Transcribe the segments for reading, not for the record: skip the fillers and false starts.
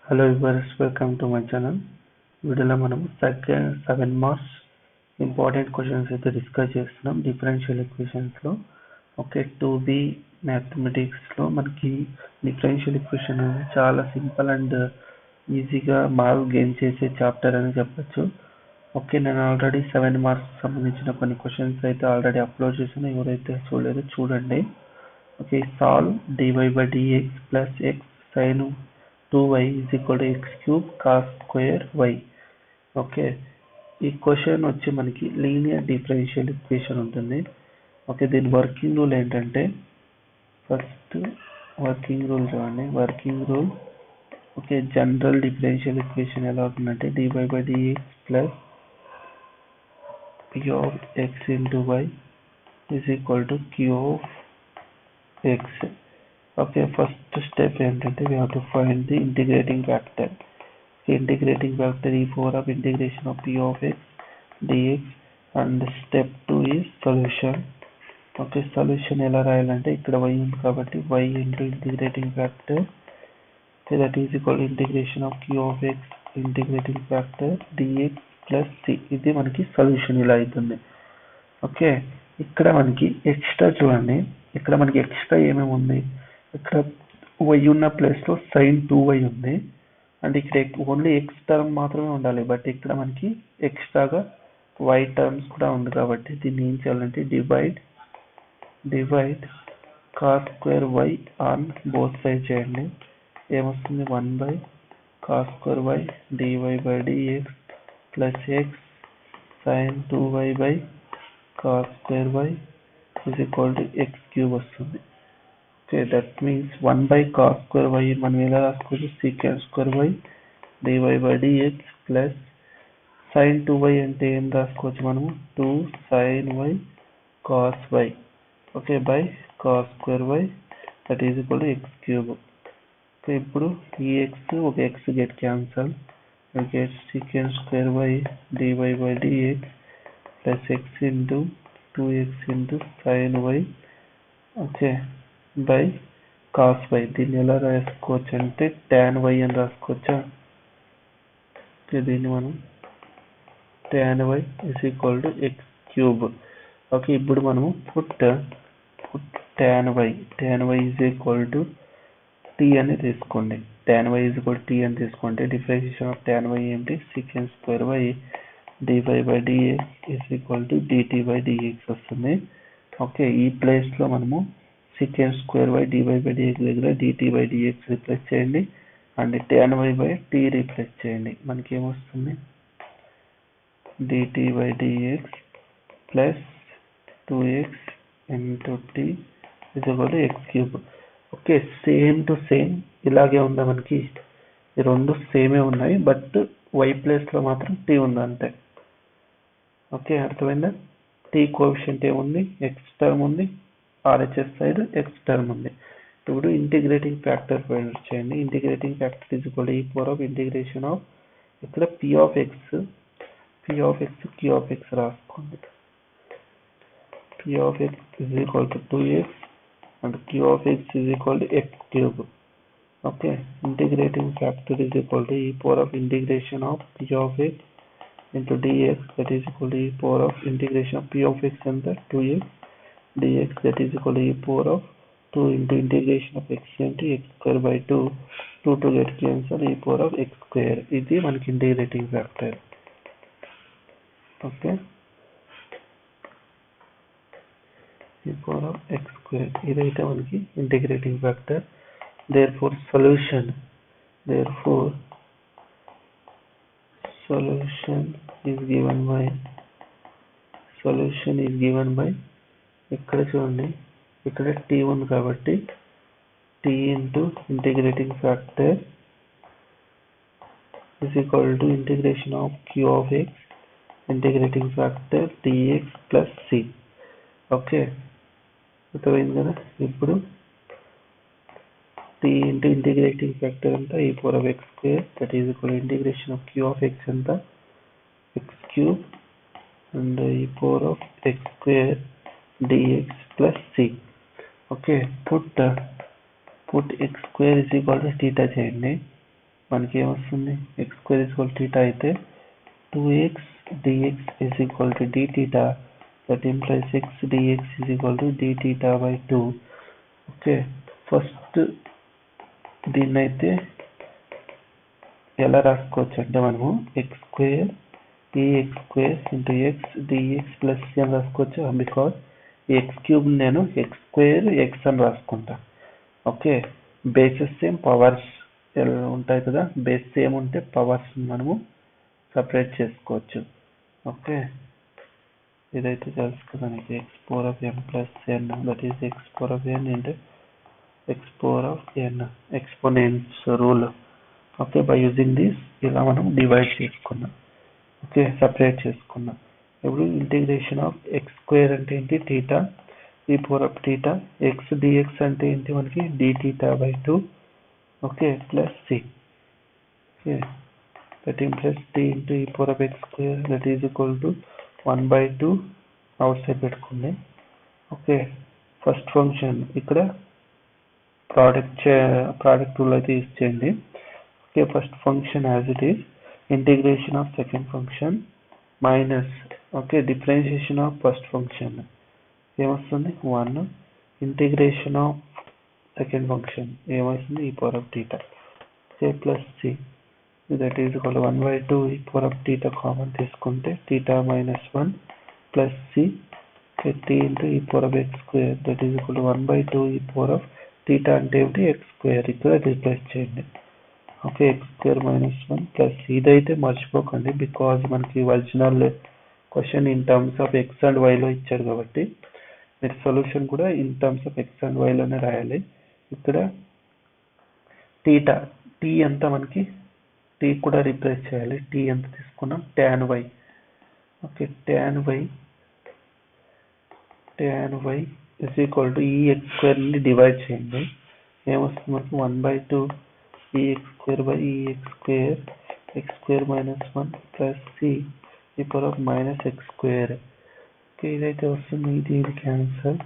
Hello viewers, welcome to my channel. వీడియోలో మనం second 7 marks important questions అయితే discuss చేస్తున్నాం డిఫరెన్షియల్ ఈక్వేషన్స్ లో. ఓకే, 2B మ్యాథమెటిక్స్ లో మనకి డిఫరెన్షియల్ ఈక్వేషన్ అనేది చాలా సింపుల్ అండ్ ఈజీగా మార్క్స్ గెయిన్ చేసే చాప్టర్ అని చెప్పొచ్చు. ఓకే, నేను ఆల్రెడీ 7 మార్క్స్ సంబంధించిన కొన్ని క్వశ్చన్స్ అయితే ఆల్రెడీ అప్లోడ్ చేశాను. ఎవరైతే చూడలేదో చూడండి. Okay, solve dy by dx plus x sin 2y is equal to x cube cos square y. Okay, ఈ క్వశ్చన్ వచ్చి మనకి లీనియర్ డిఫరెన్షియల్ ఈక్వేషన్ ఉంటుంది. ఓకే, దీని వర్కింగ్ రూల్ ఏంటంటే, ఫస్ట్ వర్కింగ్ రూల్ చూడండి. Working rule okay, general differential equation ఎలా అవుతుందంటే dy by dx plus p of x into y is equal to q of x. Okay, first step ఏంటంటే we have to find the integrating factor. Integrating factor e power of integration of p of x dx, and step 2 is solution. Okay, solution ఎలా రాయాలంటే ఇక్కడ y ఉంది కాబట్టి y into integrating factor that is equal to integration of q of x integrating factor dx plus c. ఇది మనకి solution ఇలా అవుతుంది. Okay, ఇక్కడ మనకి ఎక్స్ట్రా చూడండి. ఇక్కడ మనకి ఎక్స్ట్రా ఏమేమి ఉంది, ఇక్కడ y ఉన్న ప్లేస్ లో sin 2y ఉంది. అండ్ ఇక్కడ ఓన్లీ ఎక్స్ టర్మ్ మాత్రమే ఉండాలి, బట్ ఇక్కడ మనకి ఎక్స్ట్రాగా y టర్మ్స్ కూడా ఉంది కాబట్టి దీన్ని ఏం చేయాలంటే divide cos square y on both side చేయండి. ఏమొస్తుంది 1 cos square y dy by dx plus x sin 2y cos square y is equal to x cube వస్తుంది. Okay, that means 1 cos square y మనం ఎలా రాసుకోవచ్చు, secant square y dy by dx plus sin 2y అంటే ఏం రాసుకోవచ్చు మనము 2 sin y cos y. Okay, by cos square y that is equal to x cube. Okay, ఇప్పుడు ఈ x ఒక x get cancel, get secant square y dy by dx plus x into 2x into sin y. Okay, by cos y. దీన్ని ఎలా రాసుకోవచ్చు అంటే tan y అని రాసుకోవచ్చా. Okay, దీన్ని మనం tan y is equal to x cube. Okay, ఇప్పుడు మనము put tan y is equal to t అని తీసుకోండి. tan y is equal to t అని తీసుకుంటే డిఫరెన్షియేషన్ ఆఫ్ tan y ఏంటి, secant square y dy by dx is equal to dt by dx వస్తుంది. Okay, ఈ place లో మనము secant square y dy by dx దగ్గర dt by dx రిప్లేస్ చేయండి and tan y by t replace చేయండి. మనకి ఏమొస్తుంది dt by dx plus 2x into t is equal to x cube. Okay, same to same ఇలాగే ఉందా మనకి, ఈ రెండు సేమే ఉన్నాయి, బట్ y ప్లేస్ లో మాత్రం t ఉంది అంతే. ఓకే, అర్థమైందా. t కోఎఫిషియంట్ ఏముంది, x టర్మ్ ఉంది, RHS సైడ్ x టర్మ్ ఉంది. ఇప్పుడు ఇంటిగ్రేటింగ్ ఫ్యాక్టర్ ఫైండ్ చేయండి. Integrating factor is equal to ఈ పవర్ ఆఫ్ ఇంటిగ్రేషన్ ఆఫ్ ఇక్కడ p of x q of x రాసుకోండి. p of x is equal to 2x and q of x is equal to x cube. Okay, integrating factor is equal to e power of integration of p of x into dx that is equal to e power of integration of p of x and 2x dx that is equal to e power of 2 into integration of x into x square by 2 to get cancel e power of x square. ఇది మనకి integrating factor. Okay, e power of x square ఇదైతే మనకి integrating factor. therefore solution is given by ఇక్కడ చూడండి, ఇక్కడ t ఉంది కాబట్టి t into integrating factor is equal to integration of q of x integrating factor dx plus c. Okay, అర్థమైంది కదా. ఇప్పుడు t into integrating factor అంతా e power of x square that is equal to integration of q of x అంతా x cube and e power of x square dx plus c. Okay, put x square is equal to theta చేయండి. మనకి ఏమొస్తుంది X square equal theta అయితే 2x dx is equal to d theta, that implies x dx is equal to d theta by 2. Okay first దీన్ని అయితే ఎలా రాసుకోవచ్చు అంటే మనము x square x square into x dx plus అని రాసుకోవచ్చు. Because ఈ ఎక్స్ క్యూబ్ నేను ఎక్స్ స్క్వేర్ ఎక్స్ అని రాసుకుంటా. ఓకే బేసెస్ సేమ్ పవర్స్ ఉంటాయి కదా, బేస్ సేమ్ ఉంటే పవర్స్ మనము సపరేట్ చేసుకోవచ్చు. ఓకే ఇదైతే తెలుసు కదా నీకు x power of n plus n, that is x power of n into x power of n exponents rule. Okay by using this ఇలా మనం డివైడ్ చేసుకున్నాం. ఓకే సపరేట్ చేసుకున్నాం. ఇప్పుడు ఇంటిగ్రేషన్ ఆఫ్ ఎక్స్ స్క్వేర్ అంటే ఏంటి థీటా ఈ power of theta, x dx అంటే ఏంటి మనకి d theta by 2. Okay plus c. Okay that implies t into e power of x square that is equal to 1 by 2 outside పెట్టుకోండి. Okay first function ఇక్కడ product rule అయితే use చేయండి. Okay first function as it is integration of second function minus okay differentiation of first function ఏమొస్తుంది 1 integration of second function ఏమొస్తుంది e power of theta. Okay plus c that is equal to 1 by 2 e power of theta common తీసుకుంటే theta minus 1 plus c t into e power of x square that is equal to 1 by 2 e power of theta అంటే ఏమిటి x square ఇక్కడ replace చేయండి. Okay x square minus 1 plus ఇదైతే మర్చిపోకండి because మనకి original question in terms of x and y లో ఇచ్చాడు కాబట్టి మీరు సొల్యూషన్ కూడా in terms of x and y లోనే రాయాలి. ఇక్కడ theta t అంతా మనకి t కూడా రీప్లేస్ చేయాలి. t ఎంత తీసుకున్నాం tan y. Okay tan y is equal to ఈ x square నుండి డివైడ్ చేయండి. ఏమొస్తుంది మనకి 1 by 2 ఈ x square by ఈ x square minus 1 plus c e power of minus x square. Okay ఇదైతే వస్తుంది ఇది cancel.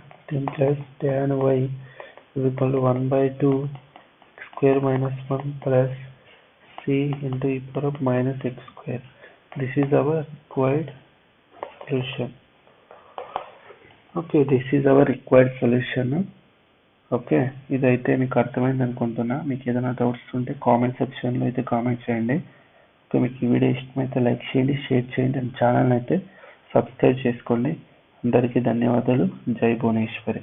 Plus tan y is equal to 1 by 2 x square minus 1 plus c into e power of minus x square. This is our required solution. Okay, this is our required solution. Okay ఇదైతే మీకు అర్థమైంది అనుకుంటున్నా. మీకు ఏదైనా doubts ఉంటే comment సెక్షన్లో అయితే comment చేయండి. ఓకే మీకు ఈ వీడియో ఇష్టమైతే లైక్ చేయండి, షేర్ చేయండి అండ్ ఛానల్ అయితే సబ్స్క్రైబ్ చేసుకోండి. అందరికీ ధన్యవాదాలు. జై భువనేశ్వరి.